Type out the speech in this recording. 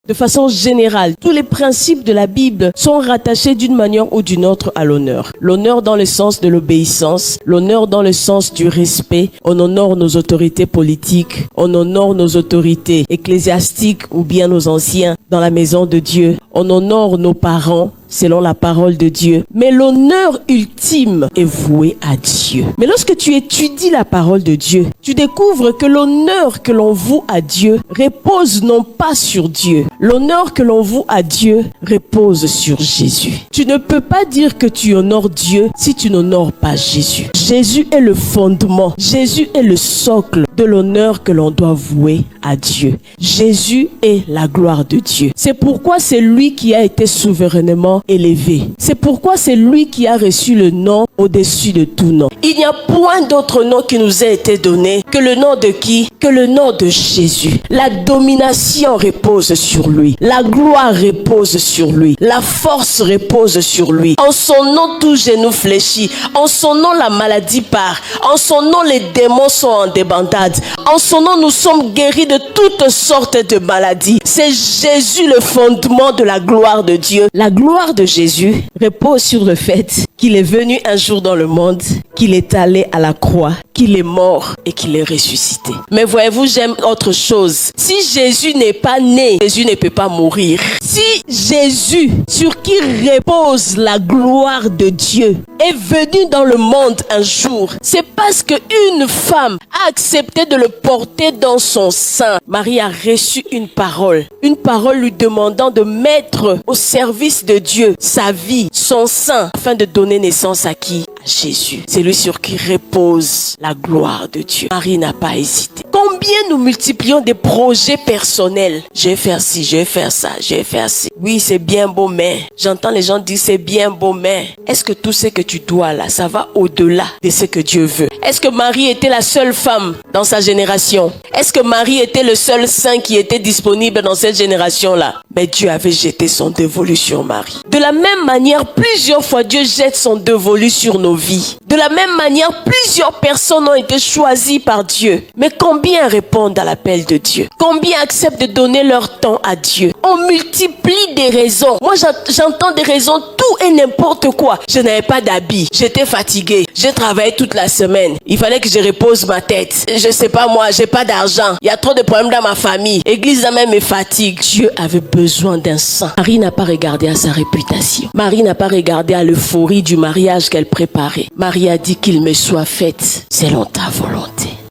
De façon générale, tous les principes de la Bible sont rattachés d'une manière ou d'une autre à l'honneur. L'honneur dans le sens de l'obéissance, l'honneur dans le sens du respect. On honore nos autorités politiques, on honore nos autorités ecclésiastiques ou bien nos anciens dans la maison de Dieu. On honore nos parents selon la parole de Dieu. Mais l'honneur ultime est voué à Dieu. Mais lorsque tu étudies la parole de Dieu, tu découvres que l'honneur que l'on voue à Dieu repose non pas sur Dieu. L'honneur que l'on voue à Dieu repose sur Jésus. Tu ne peux pas dire que tu honores Dieu si tu n'honores pas Jésus. Jésus est le fondement. Jésus est le socle de l'honneur que l'on doit vouer à Dieu. Jésus est la gloire de Dieu. C'est pourquoi c'est lui qui a été souverainement élevé. C'est pourquoi c'est lui qui a reçu le nom au-dessus de tout nom. Il n'y a point d'autre nom qui nous a été donné que le nom de qui? Que le nom de Jésus. La domination repose sur lui. La gloire repose sur lui. La force repose sur lui. En son nom, tout genou fléchit. En son nom, la maladie part. En son nom, les démons sont en débandade. En son nom, nous sommes guéris de toutes sortes de maladies. C'est Jésus le fondement de la gloire de Dieu. La gloire de Jésus repose sur le fait qu'il est venu un jour dans le monde, qu'il est allé à la croix, qu'il est mort et qu'il est ressuscité. Mais voyez-vous, j'aime autre chose. Si Jésus n'est pas né, Jésus ne peut pas mourir. Si Jésus, sur qui repose la gloire de Dieu, est venu dans le monde un jour, c'est parce qu'une femme a accepté de le porter dans son sein. Marie a reçu une parole lui demandant de mettre au service de Dieu sa vie, son sein, afin de donner naissance à qui? À Jésus. C'est lui sur qui repose la gloire de Dieu. Marie n'a pas hésité. Combien nous multiplions des projets personnels? Je vais faire ci, je vais faire ça, je vais faire ci. Oui, c'est bien beau, mais j'entends les gens dire c'est bien beau, mais est-ce que tout ce que tu dois là, ça va au-delà de ce que Dieu veut? Est-ce que Marie était la seule femme dans sa génération? Est-ce que Marie était le seul saint qui était disponible dans cette génération-là? Mais Dieu avait jeté son dévolu sur Marie. De la même manière, plusieurs fois, Dieu jette son dévolu sur nos vies. De la même manière, plusieurs personnes ont été choisies par Dieu. Mais combien répondent à l'appel de Dieu? Combien acceptent de donner leur temps à Dieu? On multiplie des raisons. Moi, j'entends des raisons, tout et n'importe quoi. Je n'avais pas d'habit. J'étais fatiguée. J'ai travaillé toute la semaine. Il fallait que je repose ma tête. Je sais pas moi, j'ai pas d'argent. Il y a trop de problèmes dans ma famille. L'église même me fatigue. Dieu avait besoin d'un saint. Marie n'a pas regardé à sa réputation. Marie n'a pas regardé à l'euphorie du mariage qu'elle préparait. Marie a dit qu'il me soit fait selon ta volonté.